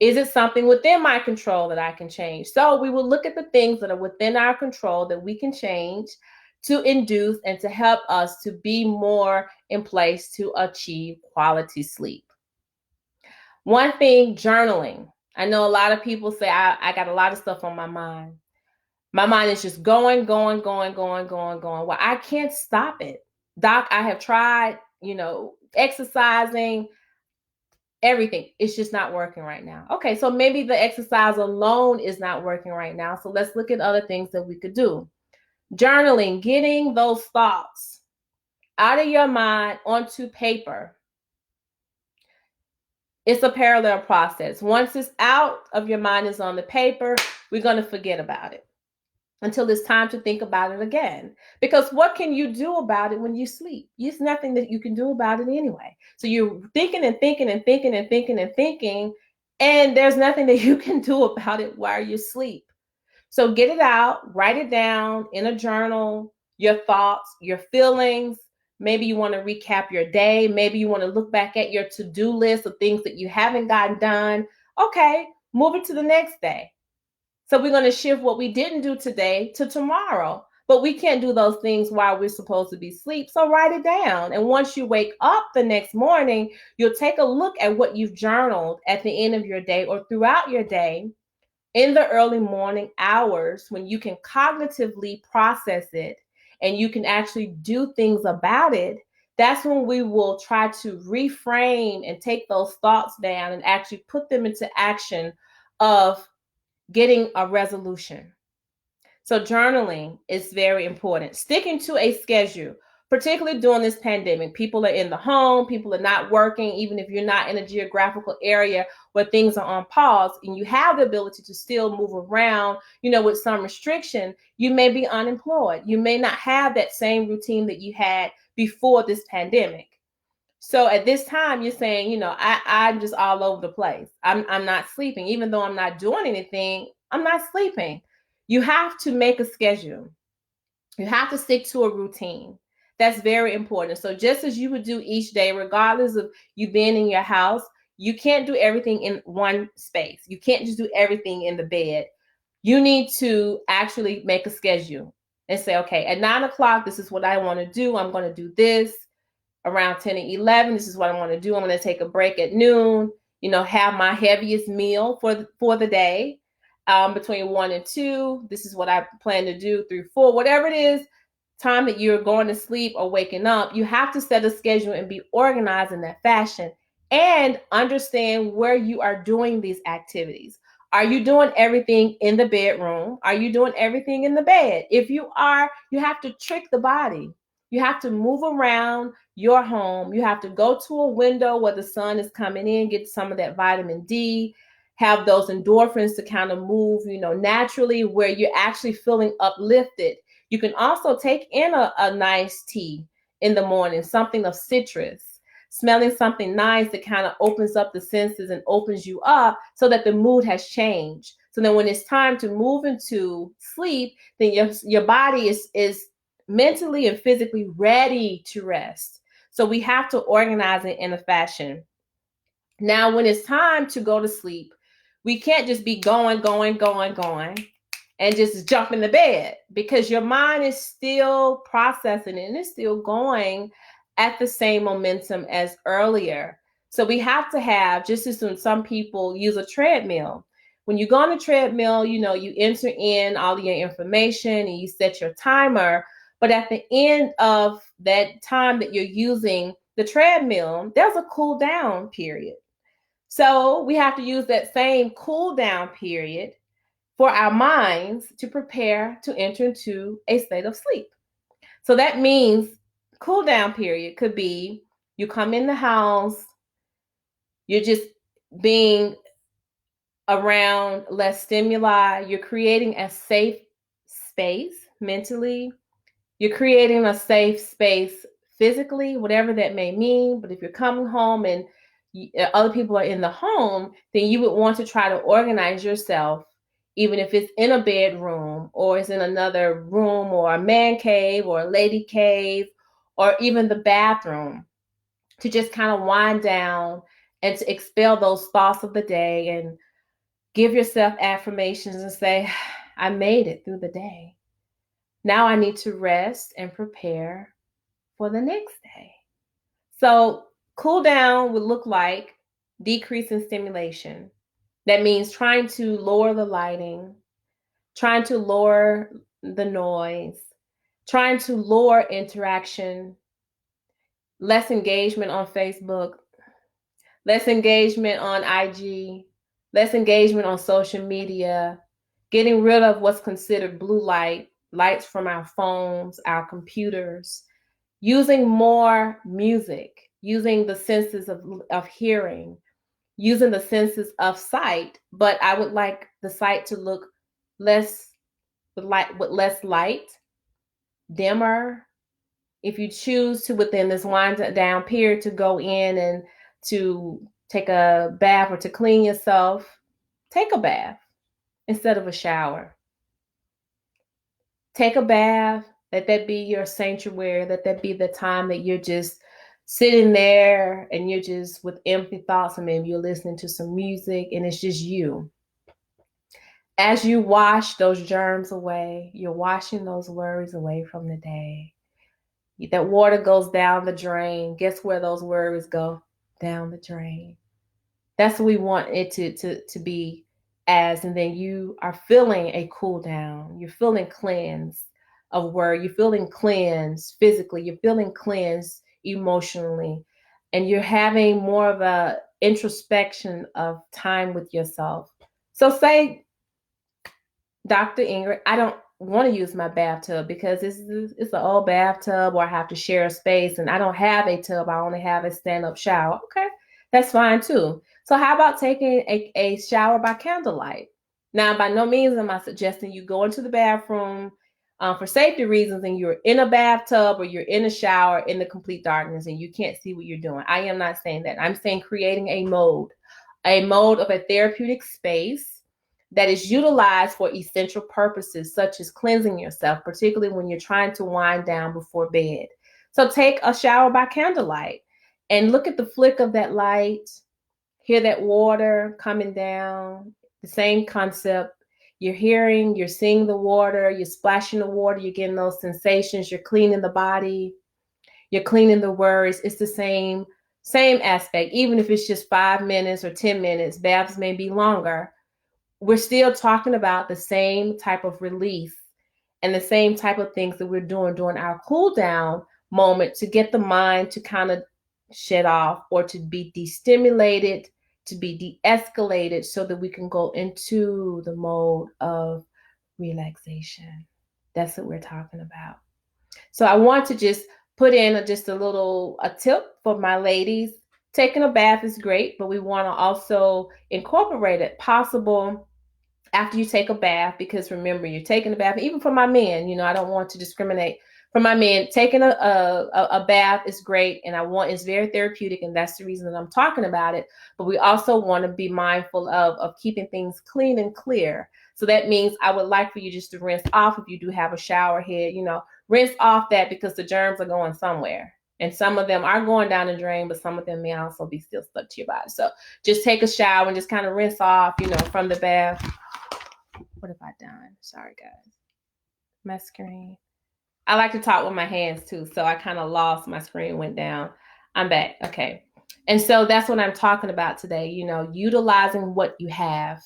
[SPEAKER 1] Is it something within my control that I can change? So we will look at the things that are within our control that we can change to induce and to help us to be more in place to achieve quality sleep. One thing, journaling. I know a lot of people say, I got a lot of stuff on my mind. My mind is just going. Well, I can't stop it. Doc, I have tried, exercising, everything. It's just not working right now. Okay, so maybe the exercise alone is not working right now. So let's look at other things that we could do. Journaling, getting those thoughts out of your mind onto paper. It's a parallel process. Once it's out of your mind, it's on the paper, we're going to forget about it. until it's time to think about it again. Because what can you do about it when you sleep? There's nothing that you can do about it anyway. So you're thinking and thinking and thinking and thinking and thinking, and there's nothing that you can do about it while you sleep. So get it out, write it down in a journal, your thoughts, your feelings. Maybe you want to recap your day. Maybe you want to look back at your to-do list of things that you haven't gotten done. Okay, move it to the next day. So we're going to shift what we didn't do today to tomorrow. But we can't do those things while we're supposed to be asleep. So write it down. And once you wake up the next morning, you'll take a look at what you've journaled at the end of your day or throughout your day in the early morning hours when you can cognitively process it and you can actually do things about it. That's when we will try to reframe and take those thoughts down and actually put them into action of getting a resolution. So journaling is very important. Sticking to a schedule, particularly during this pandemic. People are in the home, people are not working, even if you're not in a geographical area where things are on pause and you have the ability to still move around, with some restriction, you may be unemployed. You may not have that same routine that you had before this pandemic. So at this time, you're saying, I'm just all over the place. I'm not sleeping. Even though I'm not doing anything, I'm not sleeping. You have to make a schedule. You have to stick to a routine. That's very important. So just as you would do each day, regardless of you being in your house, you can't do everything in one space. You can't just do everything in the bed. You need to actually make a schedule and say, okay, at 9 o'clock, this is what I want to do. I'm going to do this. Around 10 and 11, this is what I want to do. I'm going to take a break at noon, have my heaviest meal for the day. Between 1 and 2, this is what I plan to do. 3, 4, whatever it is, time that you're going to sleep or waking up, you have to set a schedule and be organized in that fashion and understand where you are doing these activities. Are you doing everything in the bedroom? Are you doing everything in the bed? If you are, you have to trick the body. You have to move around your home. You have to go to a window where the sun is coming in, get some of that vitamin D, have those endorphins to kind of move, naturally, where you're actually feeling uplifted. You can also take in a nice tea in the morning, something of citrus, smelling something nice that kind of opens up the senses and opens you up so that the mood has changed. So then when it's time to move into sleep, then your body is mentally and physically ready to rest. So we have to organize it in a fashion. Now, when it's time to go to sleep, we can't just be going, and just jump in the bed because your mind is still processing and it's still going at the same momentum as earlier. So we have to have, just as when some people use a treadmill. When you go on a treadmill, you enter in all of your information and you set your timer. But at the end of that time that you're using the treadmill, there's a cool down period. So we have to use that same cool down period for our minds to prepare to enter into a state of sleep. So that means cool down period could be you come in the house, you're just being around less stimuli, you're creating a safe space mentally, you're creating a safe space physically, whatever that may mean. But if you're coming home and other people are in the home, then you would want to try to organize yourself, even if it's in a bedroom or it's in another room or a man cave or a lady cave or even the bathroom, to just kind of wind down and to expel those thoughts of the day and give yourself affirmations and say, I made it through the day. Now I need to rest and prepare for the next day. So cool down would look like decrease in stimulation. That means trying to lower the lighting, trying to lower the noise, trying to lower interaction, less engagement on Facebook, less engagement on IG, less engagement on social media, getting rid of what's considered blue light, lights from our phones, our computers, using more music, using the senses of hearing, using the senses of sight, but I would like the sight to look less with less light, dimmer. If you choose to, within this wind down period, to go in and to take a bath or to clean yourself, take a bath instead of a shower. Take a bath. Let that be your sanctuary. Let that be the time that you're just sitting there and you're just with empty thoughts, and maybe you're listening to some music and it's just you. As you wash those germs away, you're washing those worries away from the day. That water goes down the drain. Guess where those worries go? Down the drain. That's what we want it to be as. And then you are feeling a cool down. You're feeling cleansed of worry. You're feeling cleansed physically. You're feeling cleansed emotionally. And you're having more of a introspection of time with yourself. So say, Dr. Ingrid, I don't want to use my bathtub because it's an old bathtub, or I have to share a space and I don't have a tub. I only have a stand-up shower. Okay, that's fine too. So how about taking a shower by candlelight? Now, by no means am I suggesting you go into the bathroom for safety reasons and you're in a bathtub or you're in a shower in the complete darkness and you can't see what you're doing. I am not saying that. I'm saying creating a mode of a therapeutic space that is utilized for essential purposes, such as cleansing yourself, particularly when you're trying to wind down before bed. So take a shower by candlelight and look at the flick of that light, hear that water coming down, the same concept. You're hearing, you're seeing the water, you're splashing the water, you're getting those sensations, you're cleaning the body, you're cleaning the worries. It's the same aspect. Even if it's just 5 minutes or 10 minutes, baths may be longer. We're still talking about the same type of release and the same type of things that we're doing during our cool down moment to get the mind to kind of shut off or to be destimulated, to be de-escalated so that we can go into the mode of relaxation. That's what we're talking about. So I want to just put in just a tip for my ladies. Taking a bath is great, but we want to also incorporate it possible after you take a bath, because remember, you're taking a bath. Even for my men, I don't want to discriminate. For my men, taking a bath is great, and it's very therapeutic, and that's the reason that I'm talking about it. But we also want to be mindful of keeping things clean and clear. So that means I would like for you just to rinse off if you do have a shower head, rinse off that, because the germs are going somewhere. And some of them are going down the drain, but some of them may also be still stuck to your body. So just take a shower and just kind of rinse off, from the bath. What have I done? Sorry, guys. My screen. I like to talk with my hands too, so I kind of lost my screen, went down. I'm back. Okay. And so that's what I'm talking about today, utilizing what you have.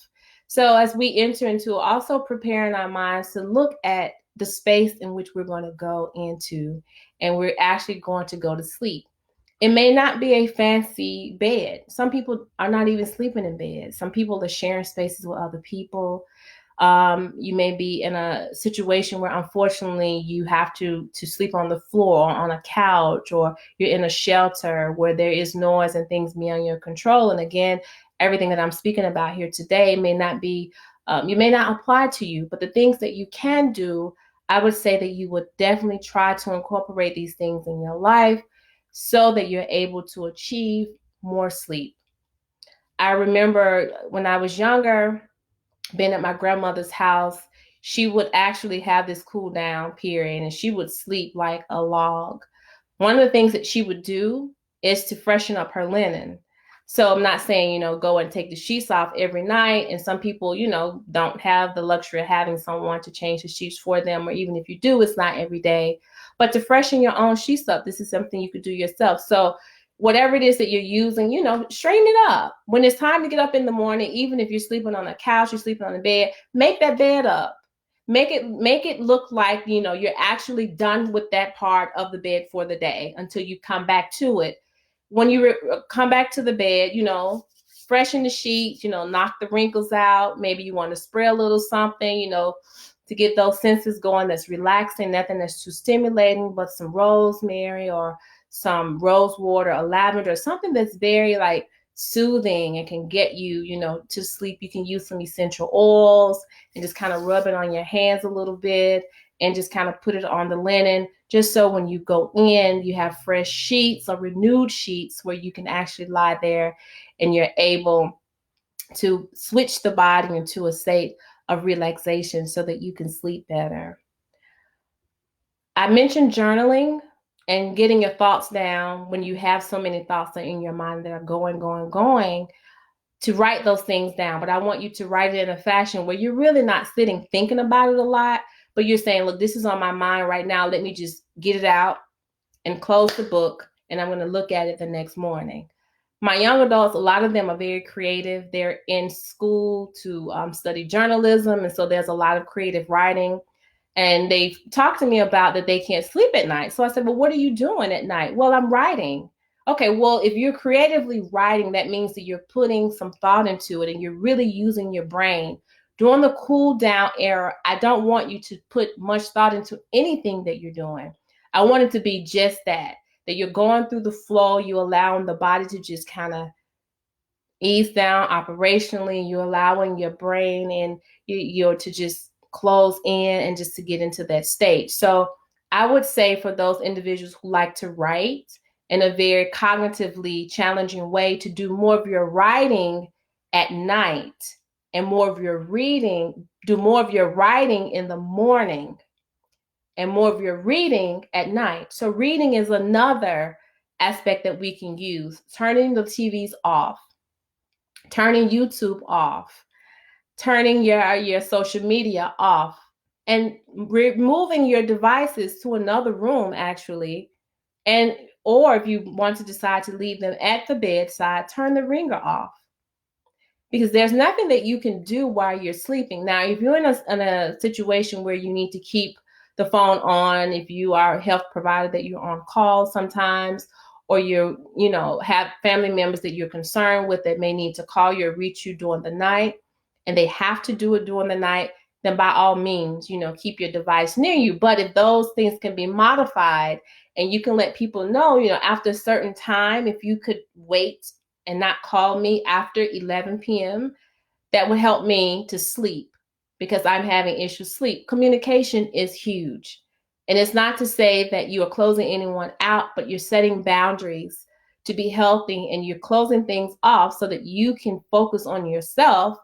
[SPEAKER 1] So as we enter into also preparing our minds to look at the space in which we're going to go into, and we're actually going to go to sleep. It may not be a fancy bed. Some people are not even sleeping in bed. Some people are sharing spaces with other people. You may be in a situation where unfortunately you have to sleep on the floor or on a couch, or you're in a shelter where there is noise and things beyond your control. And again, everything that I'm speaking about here today may not be, you may not apply to you, but the things that you can do, I would say that you would definitely try to incorporate these things in your life so that you're able to achieve more sleep. I remember when I was younger, being at my grandmother's house, she would actually have this cool down period and she would sleep like a log. One of the things that she would do is to freshen up her linen. So I'm not saying, go and take the sheets off every night. And some people, don't have the luxury of having someone to change the sheets for them. Or even if you do, it's not every day. But to freshen your own sheets up, this is something you could do yourself. So whatever it is that you're using, straighten it up. When it's time to get up in the morning, even if you're sleeping on a couch, you're sleeping on a bed, make that bed up. Make it look like, you're actually done with that part of the bed for the day until you come back to it. When you come back to the bed, freshen the sheets, knock the wrinkles out. Maybe you want to spray a little something, to get those senses going that's relaxing, nothing that's too stimulating, but some rosemary or some rose water or lavender, something that's very like soothing and can get you, to sleep. You can use some essential oils and just kind of rub it on your hands a little bit and just kind of put it on the linen, just so when you go in, you have fresh sheets or renewed sheets where you can actually lie there and you're able to switch the body into a state of relaxation so that you can sleep better. I mentioned journaling and getting your thoughts down when you have so many thoughts in your mind that are going, to write those things down. But I want you to write it in a fashion where you're really not sitting thinking about it a lot, but you're saying, look, this is on my mind right now. Let me just get it out and close the book, and I'm going to look at it the next morning. My young adults, a lot of them are very creative. They're in school to study journalism, and so there's a lot of creative writing. And they talked to me about that they can't sleep at night. So I said, well, what are you doing at night? Well, I'm writing. Okay, well, if you're creatively writing, that means that you're putting some thought into it and you're really using your brain. During the cool down era, I don't want you to put much thought into anything that you're doing. I want it to be just that you're going through the flow, you're allowing the body to just kind of ease down operationally, you're allowing your brain and you're to just close in and just to get into that state. So I would say for those individuals who like to write in a very cognitively challenging way, to do more of your writing at night and more of your reading, do more of your writing in the morning and more of your reading at night. So reading is another aspect that we can use. Turning the TVs off, turning YouTube off, turning your social media off, and removing your devices to another room, actually. And or if you want to decide to leave them at the bedside, turn the ringer off. Because there's nothing that you can do while you're sleeping. Now, if you're in a situation where you need to keep the phone on, if you are a health provider that you're on call sometimes, or have family members that you're concerned with that may need to call you or reach you during the night, and they have to do it during the night, then by all means, keep your device near you. But if those things can be modified and you can let people know, after a certain time, if you could wait and not call me after 11 p.m., that would help me to sleep because I'm having issues sleep. Communication is huge. And it's not to say that you are closing anyone out, but you're setting boundaries to be healthy and you're closing things off so that you can focus on yourself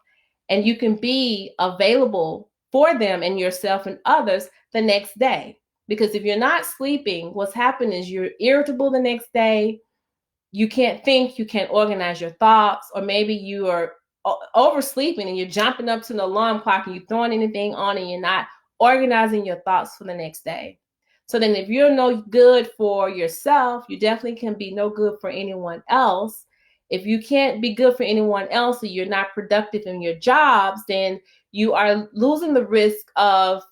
[SPEAKER 1] and you can be available for them and yourself and others the next day. Because if you're not sleeping, what's happening is you're irritable the next day. You can't think, you can't organize your thoughts, or maybe you are oversleeping and you're jumping up to the alarm clock and you're throwing anything on and you're not organizing your thoughts for the next day. So then if you're no good for yourself, you definitely can be no good for anyone else. If you can't be good for anyone else or you're not productive in your jobs, then you are losing the risk of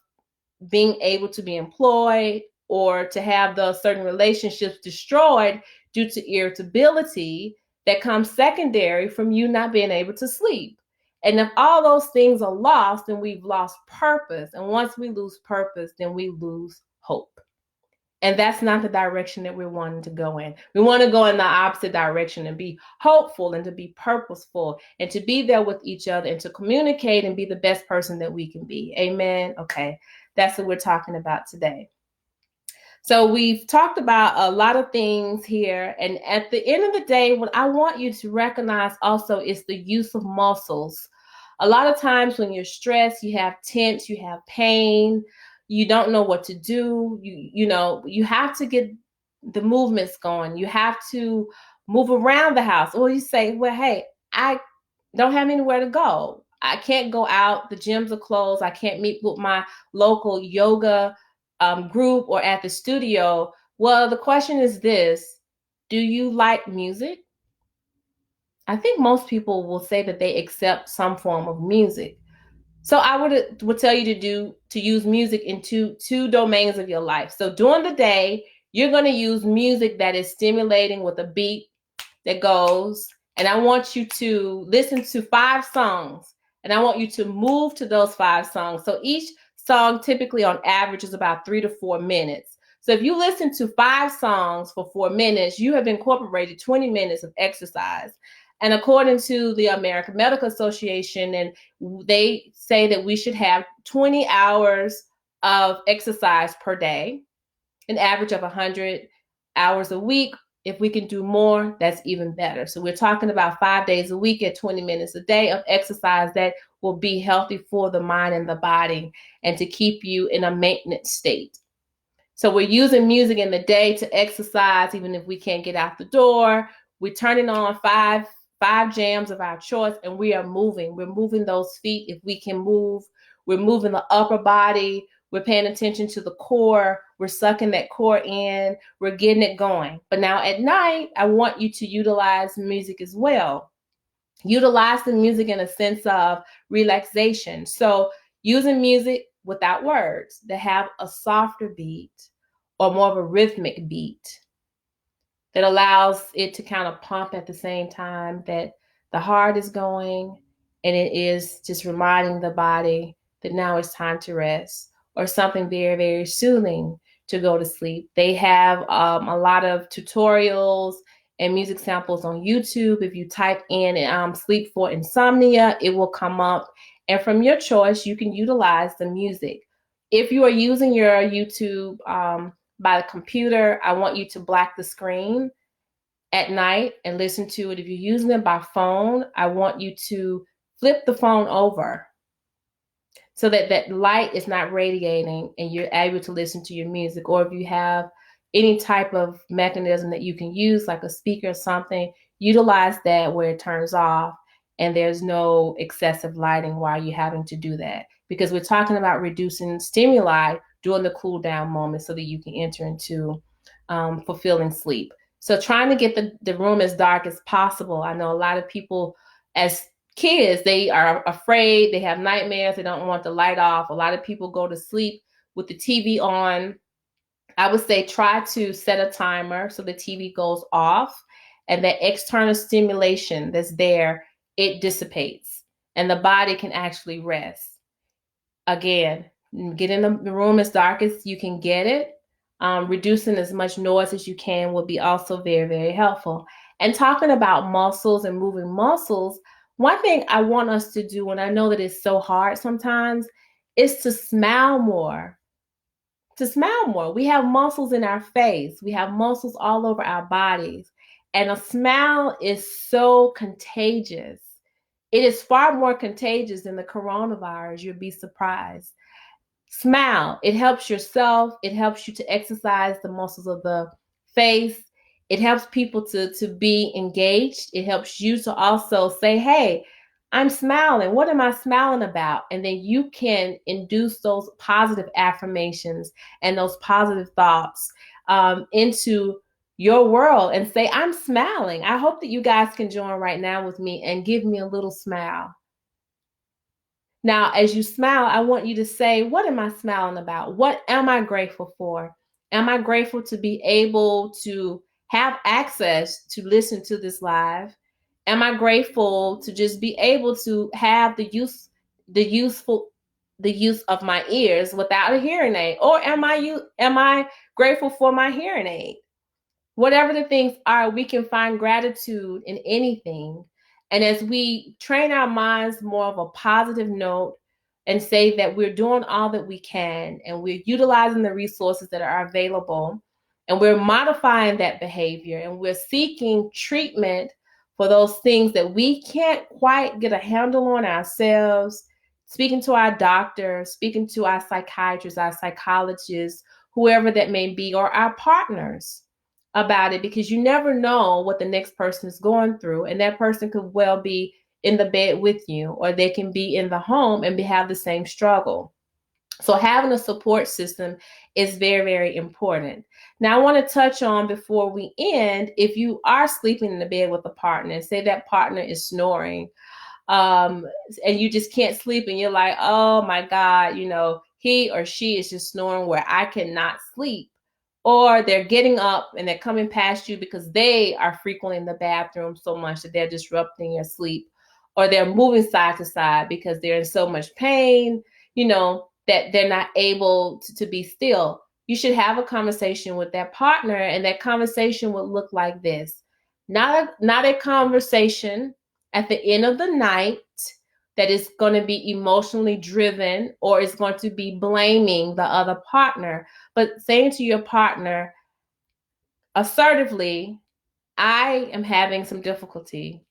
[SPEAKER 1] being able to be employed or to have those certain relationships destroyed due to irritability that comes secondary from you not being able to sleep. And if all those things are lost, then we've lost purpose. And once we lose purpose, then we lose hope. And that's not the direction that we're wanting to go in. We want to go in the opposite direction and be hopeful and to be purposeful and to be there with each other and to communicate and be the best person that we can be. Amen. Okay. That's what we're talking about today. So we've talked about a lot of things here. And at the end of the day, what I want you to recognize also is the use of muscles. A lot of times when you're stressed, you have tense, you have pain, you don't know what to do. You have to get the movements going. You have to move around the house. Or you say, well, hey, I don't have anywhere to go. I can't go out. The gyms are closed. I can't meet with my local yoga group or at the studio. Well, the question is this: do you like music? I think most people will say that they accept some form of music. So I would tell you to use music in two domains of your life. So during the day, you're going to use music that is stimulating with a beat that goes, and I want you to listen to 5 songs, and I want you to move to those 5 songs. So each song typically on average is about 3 to 4 minutes. So if you listen to 5 songs for 4 minutes, you have incorporated 20 minutes of exercise. And according to the American Medical Association, and they say that we should have 20 hours of exercise per day, an average of 100 hours a week. If we can do more, that's even better. So we're talking about 5 days a week at 20 minutes a day of exercise that will be healthy for the mind and the body and to keep you in a maintenance state. So we're using music in the day to exercise, even if we can't get out the door. We're turning on five jams of our choice, and we are moving. We're moving those feet if we can move. We're moving the upper body. We're paying attention to the core. We're sucking that core in. We're getting it going. But now at night, I want you to utilize music as well. Utilize the music in a sense of relaxation. So using music without words that have a softer beat or more of a rhythmic beat that allows it to kind of pump at the same time that the heart is going, and it is just reminding the body that now it's time to rest, or something very, very soothing to go to sleep. They have a lot of tutorials and music samples on YouTube. If you type in sleep for insomnia, it will come up. And from your choice, you can utilize the music. If you are using your YouTube by the computer, I want you to black the screen at night and listen to it. If you're using it by phone, I want you to flip the phone over so that that light is not radiating and you're able to listen to your music. Or if you have any type of mechanism that you can use, like a speaker or something, utilize that where it turns off and there's no excessive lighting while you're having to do that. Because we're talking about reducing stimuli during the cool down moment so that you can enter into fulfilling sleep. So trying to get the room as dark as possible. I know a lot of people as kids, they are afraid, they have nightmares, they don't want the light off. A lot of people go to sleep with the TV on. I would say try to set a timer so the TV goes off and that external stimulation that's there, it dissipates and the body can actually rest. Again, get in the room as dark as you can get it. Reducing as much noise as you can will be also very, very helpful. And talking about muscles and moving muscles, one thing I want us to do, and I know that it's so hard sometimes, is to smile more. To smile more. We have muscles in our face. We have muscles all over our bodies. And a smile is so contagious. It is far more contagious than the coronavirus. You'll be surprised. Smile. It helps yourself. It helps you to exercise the muscles of the face. It helps people to be engaged. It helps you to also say, hey, I'm smiling. What am I smiling about? And then you can induce those positive affirmations and those positive thoughts into your world and say, I'm smiling. I hope that you guys can join right now with me and give me a little smile. Now, as you smile, I want you to say, what am I smiling about? What am I grateful for? Am I grateful to be able to have access to listen to this live? Am I grateful to just be able to have the use of my ears without a hearing aid? Or am I grateful for my hearing aid? Whatever the things are, we can find gratitude in anything. And as we train our minds more of a positive note and say that we're doing all that we can and we're utilizing the resources that are available and we're modifying that behavior and we're seeking treatment for those things that we can't quite get a handle on ourselves, speaking to our doctor, speaking to our psychiatrists, our psychologists, whoever that may be, or our partners about it, because you never know what the next person is going through, and that person could well be in the bed with you, or they can be in the home and have the same struggle. So having a support system is very, very important. Now I want to touch on, before we end, if you are sleeping in the bed with a partner and say that partner is snoring, and you just can't sleep and you're like, oh my God, he or she is just snoring where I cannot sleep. Or they're getting up and they're coming past you because they are frequently in the bathroom so much that they're disrupting your sleep. Or they're moving side to side because they're in so much pain, that they're not able to be still. You should have a conversation with that partner, and that conversation would look like this. Not a conversation at the end of the night that is going to be emotionally driven or is going to be blaming the other partner, but saying to your partner assertively, I am having some difficulty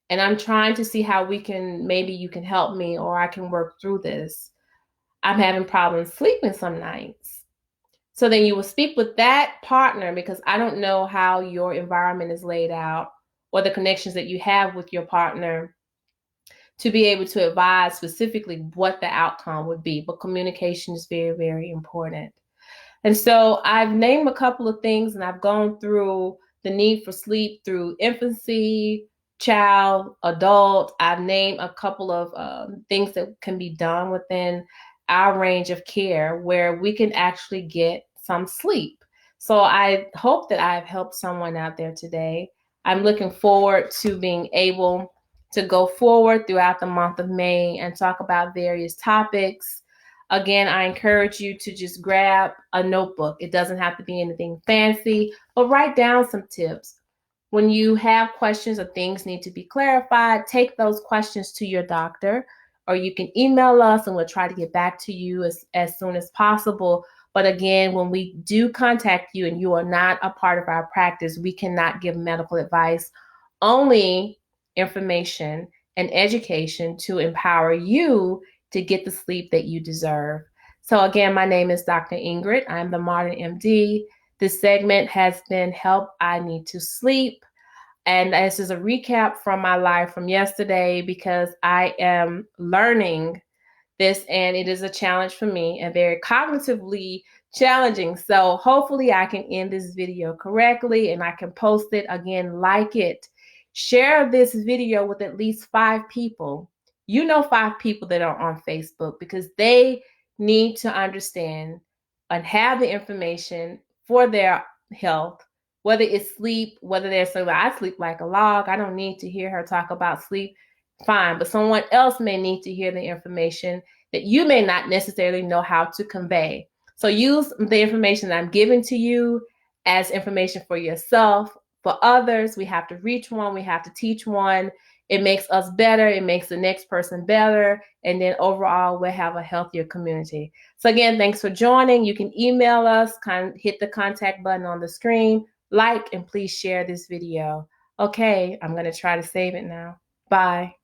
[SPEAKER 1] and I'm trying to see how maybe you can help me or I can work through this. I'm having problems sleeping some nights. So then you will speak with that partner, because I don't know how your environment is laid out or the connections that you have with your partner to be able to advise specifically what the outcome would be. But communication is very, very important. And so I've named a couple of things, and I've gone through the need for sleep through infancy, child, adult. I've named a couple of things that can be done within our range of care where we can actually get some sleep. So I hope that I've helped someone out there today. I'm looking forward to being able to go forward throughout the month of May and talk about various topics. Again, I encourage you to just grab a notebook. It doesn't have to be anything fancy, but write down some tips. When you have questions or things need to be clarified, take those questions to your doctor, or you can email us and we'll try to get back to you as soon as possible. But again, when we do contact you and you are not a part of our practice, we cannot give medical advice, only information and education to empower you to get the sleep that you deserve. So again, my name is Dr. Ingrid. I'm the Modern MD. This segment has been Help I Need to Sleep. And this is a recap from my life from yesterday, because I am learning this and it is a challenge for me and very cognitively challenging. So hopefully I can end this video correctly and I can post it again, like it. Share this video with at least 5 people. 5 people that are on Facebook, because they need to understand and have the information for their health, whether it's sleep, whether they're saying, I sleep like a log, I don't need to hear her talk about sleep. Fine, but someone else may need to hear the information that you may not necessarily know how to convey. So use the information that I'm giving to you as information for yourself. For others, we have to reach one, we have to teach one. It makes us better, it makes the next person better, and then overall we'll have a healthier community. So again, thanks for joining. You can email us, hit the contact button on the screen, like, and please share this video. Okay, I'm going to try to save it now. Bye.